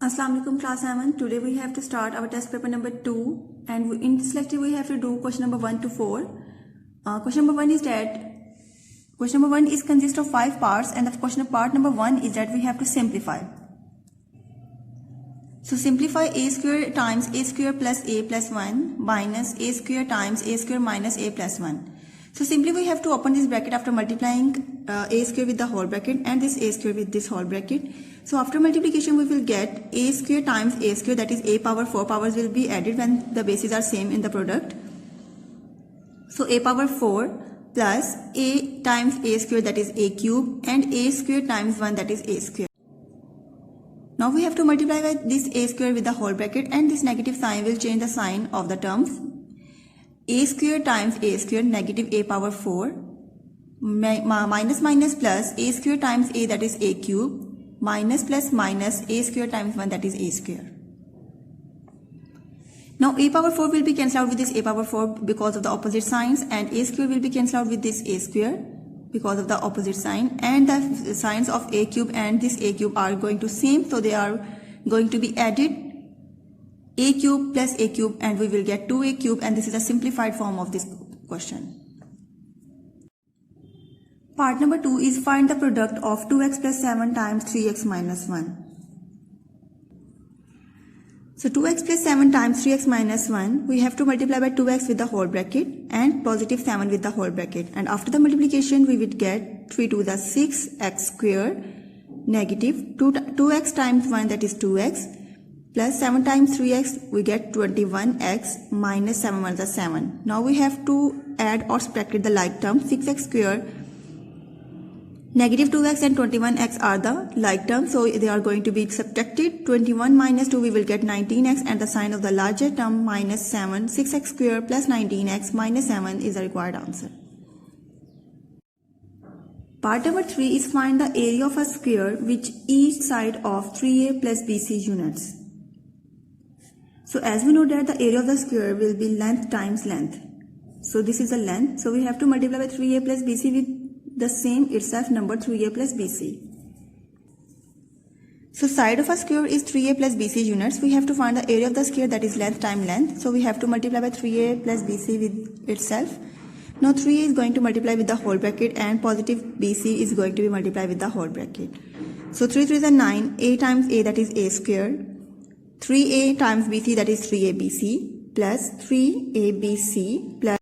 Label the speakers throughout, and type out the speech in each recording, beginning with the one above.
Speaker 1: Assalamu alaikum class 7. Today we have to start our test paper number 2 and in this lecture we have to do question number 1 to 4. Question number 1 is that question number 1 is consist of 5 parts and the question of part number 1 is that we have to simplify. So simplify a square times a square plus a plus 1 minus a square times a square minus a plus 1. So simply we have to open this bracket after multiplying a square with the whole bracket and this a square with this whole bracket. So after multiplication we will get a square times a square, that is a power 4 powers will be added when the bases are same in the product. So a power 4 plus a times a square, that is a cube, and a square times 1, that is a square. Now we have to multiply by this a square with the whole bracket and this negative sign will change the sign of the terms. A square times a square, negative a power 4, minus minus plus a square times a, that is a cube, minus plus minus a square times 1, that is a square. Now a power 4 will be cancelled out with this a power 4 because of the opposite signs, and a square will be cancelled out with this a square because of the opposite sign, and the signs of a cube and this a cube are going to same, so they are going to be added, a cube plus a cube, and we will get 2a cube, and this is a simplified form of this question. Part number 2 is find the product of 2x plus 7 times 3x minus 1. So 2x plus 7 times 3x minus 1, we have to multiply by 2x with the whole bracket and positive 7 with the whole bracket. And after the multiplication, we would get 3 to the 6x square negative 2x times 1, that is 2x, plus 7 times 3x, we get 21x minus 7 1 is 7. Now we have to add or subtract the like term. 6x square, negative 2x and 21x are the like terms, so they are going to be subtracted. 21 minus 2, we will get 19x, and the sign of the larger term minus 7. 6x square plus 19x minus 7 is the required answer. Part number 3 is find the area of a square which each side of 3a plus bc units. So as we know that the area of the square will be length times length. So this is the length. So we have to multiply by 3a plus bc with the same itself number 3a plus bc. So side of a square is 3a plus bc units. We have to find the area of the square, that is length times length. So we have to multiply by 3a plus bc with itself. Now 3a is going to multiply with the whole bracket and positive bc is going to be multiplied with the whole bracket. So 3 3 is 9, a times a, that is a square, 3a times bc, that is 3abc, plus 3abc plus,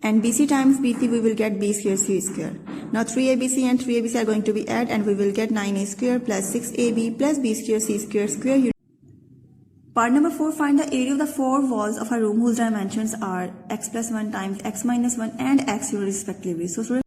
Speaker 1: and bc times bc we will get b square c square. Now 3abc and 3abc are going to be added and we will get 9a square plus 6ab plus b square c square square. Part number 4, find the area of the four walls of a room whose dimensions are x plus 1 times x minus 1 and x 0 respectively. So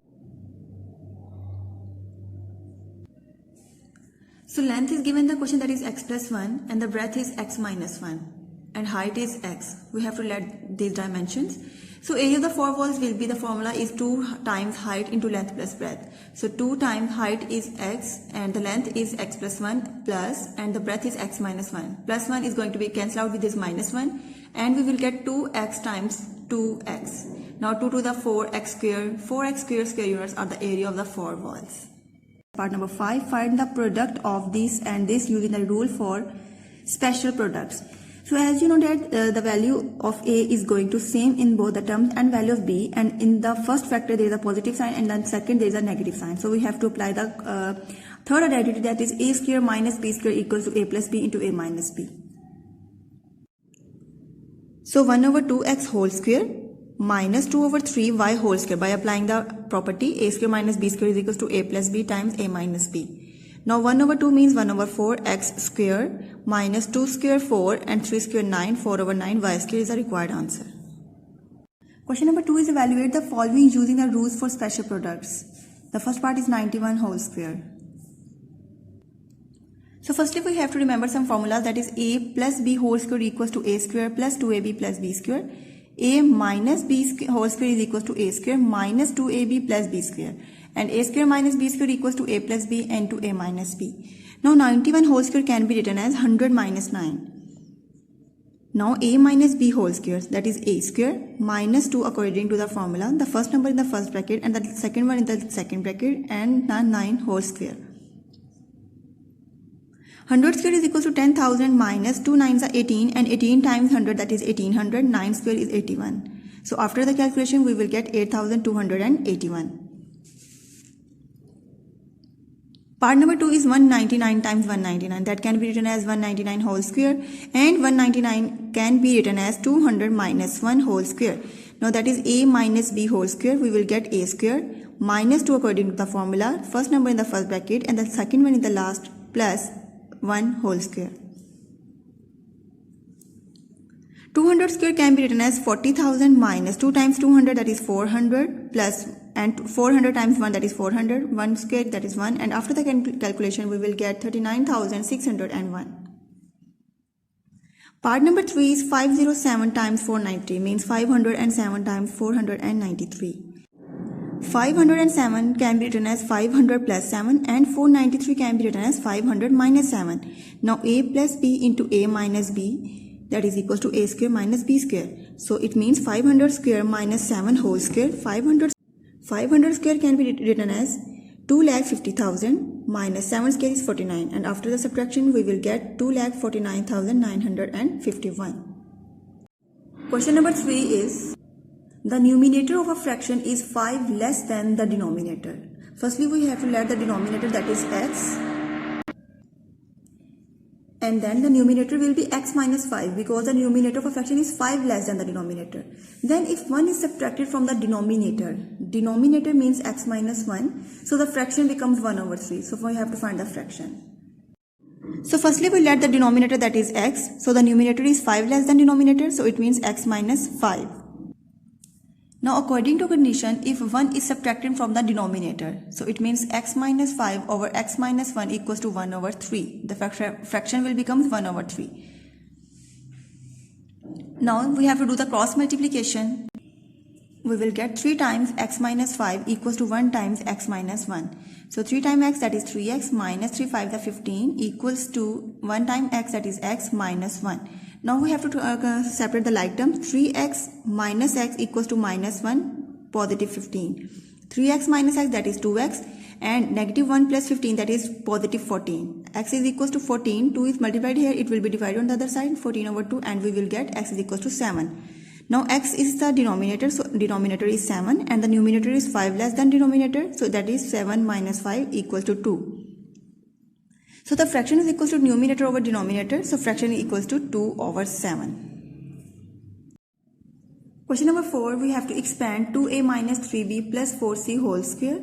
Speaker 1: length is given in the question, that is x plus 1, and the breadth is x minus 1 and height is x. We have to let these dimensions. So area of the four walls will be, the formula is 2 times height into length plus breadth. So 2 times height is x and the length is x plus 1 plus, and the breadth is x minus 1. Plus 1 is going to be cancelled out with this minus 1 and we will get 2x times 2x. Now 2 to the 4x square, 4x square units are the area of the four walls. Part number 5, find the product of this and this using the rule for special products. So as you know that the value of a is going to same in both the terms and value of b, and in the first factor there is a positive sign and then second there is a negative sign. So we have to apply the third identity, that is a square minus b square equals to a plus b into a minus b. So 1 over 2x whole square minus 2 over 3y whole square, by applying the property a square minus b square is equals to a plus b times a minus b. Now 1 over 2 means 1 over 4 x square minus 2 square 4 and 3 square 9, 4 over 9 y square is the required answer. Question number 2 is evaluate the following using the rules for special products. The first part is 91 whole square. So firstly we have to remember some formulas, that is a plus b whole square equals to a square plus 2ab plus b square. A minus b whole square is equals to a square minus 2ab plus b square, and a square minus b square equals to a plus b and to a minus b. Now 91 whole square can be written as 100 minus 9. Now a minus b whole square, that is a square minus 2 according to the formula, the first number in the first bracket and the second one in the second bracket, and 9 whole square. 100 square is equal to 10,000 minus 2 9s are 18 and 18 times 100 that is 1800. 9 square is 81. So after the calculation we will get 8281. Part number 2 is 199 times 199. That can be written as 199 whole square, and 199 can be written as 200 minus 1 whole square. Now that is a minus b whole square. We will get a square minus 2 according to the formula. First number in the first bracket and the second one in the last, plus 1 whole square. 200 square can be written as 40,000 minus 2 times 200 that is 400 plus and 400 times 1 that is 400. 1 square that is 1, and after the calculation we will get 39,601. Part number 3 is 507 times 493 means 507 times 493. 507 can be written as 500 plus 7 and 493 can be written as 500 minus 7. Now a plus b into a minus b, that is equals to a square minus b square. So it means 500 square minus 7 whole square. 500 square can be written as 2,50,000 minus 7 square is 49, and after the subtraction we will get 2,49,951. Question number 3 is, the numerator of a fraction is 5 less than the denominator. Firstly we have to let the denominator, that is x, and then the numerator will be x minus 5 because the numerator of a fraction is 5 less than the denominator. Then if 1 is subtracted from the denominator means x minus 1, so the fraction becomes 1 over 3. So we have to find the fraction. So firstly we let the denominator, that is x, so the numerator is 5 less than denominator, so it means x minus 5. Now according to condition, if 1 is subtracted from the denominator, so it means x minus 5 over x minus 1 equals to 1 over 3. The fraction will become 1 over 3. Now we have to do the cross multiplication. We will get 3 times x minus 5 equals to 1 times x minus 1. So 3 times x, that is 3x, minus 3 5 the 15 equals to 1 times x, that is x minus 1. Now we have to separate the like terms. 3x minus x equals to minus 1, positive 15. 3x minus x, that is 2x, and negative 1 plus 15, that is positive 14. X is equals to 14. 2 is multiplied here, it will be divided on the other side, 14 over 2, and we will get x is equals to 7. Now x is the denominator, so denominator is 7 and the numerator is 5 less than denominator, so that is 7 minus 5 equals to 2. So the fraction is equals to numerator over denominator, so fraction is equals to 2 over 7. Question number 4, we have to expand 2a minus 3b plus 4c whole square.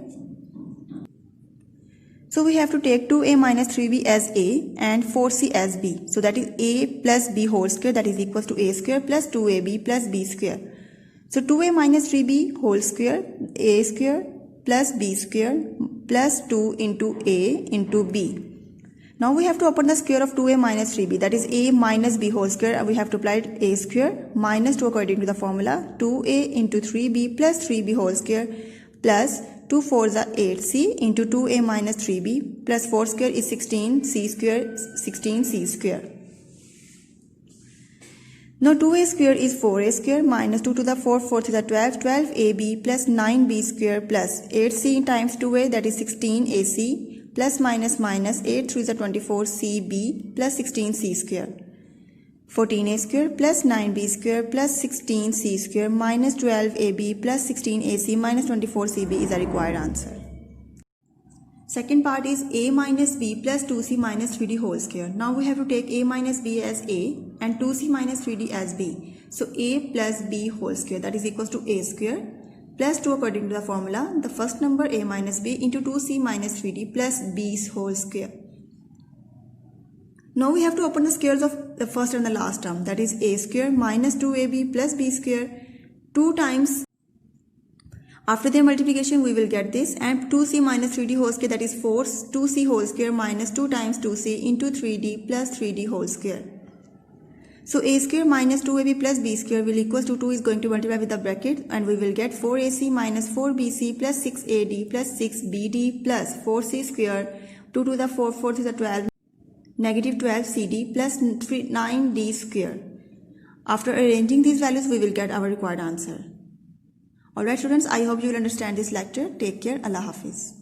Speaker 1: So we have to take 2a minus 3b as a and 4c as b. So that is a plus b whole square, that is equals to a square plus 2ab plus b square. So 2a minus 3b whole square, a square plus b square plus 2 into a into b. Now we have to open the square of 2a minus 3b, that is a minus b whole square. We have to apply a square minus 2 according to the formula, 2a into 3b plus 3b whole square plus 2 4s are 8c into 2a minus 3b plus 4 square is 16c square, 16c square. Now 2a square is 4a square minus 2 to the 4, 4 to the 12, 12ab plus 9b square plus 8c times 2a, that is 16ac plus minus minus 8 3 is a 24cb plus 16c square. 14a square plus 9b square plus 16c square minus 12ab plus 16ac minus 24cb is the required answer. Second part is a minus b plus 2c minus 3d whole square. Now we have to take a minus b as a and 2c minus 3d as b. So a plus b whole square, that is equals to a square plus 2 according to the formula, the first number a minus b into 2c minus 3d plus b's whole square. Now we have to open the squares of the first and the last term, that is a square minus 2ab plus b square 2 times. After their multiplication we will get this, and 2c minus 3d whole square, that is 4 2c whole square minus 2 times 2c into 3d plus 3d whole square. So a square minus 2ab plus b square will equals to 2 is going to multiply with the bracket, and we will get 4ac minus 4bc plus 6ad plus 6bd plus 4c square 2 to the 4, 4 to the 12, negative 12cd plus 9d square. After arranging these values we will get our required answer. Alright students, I hope you will understand this lecture. Take care. Allah Hafiz.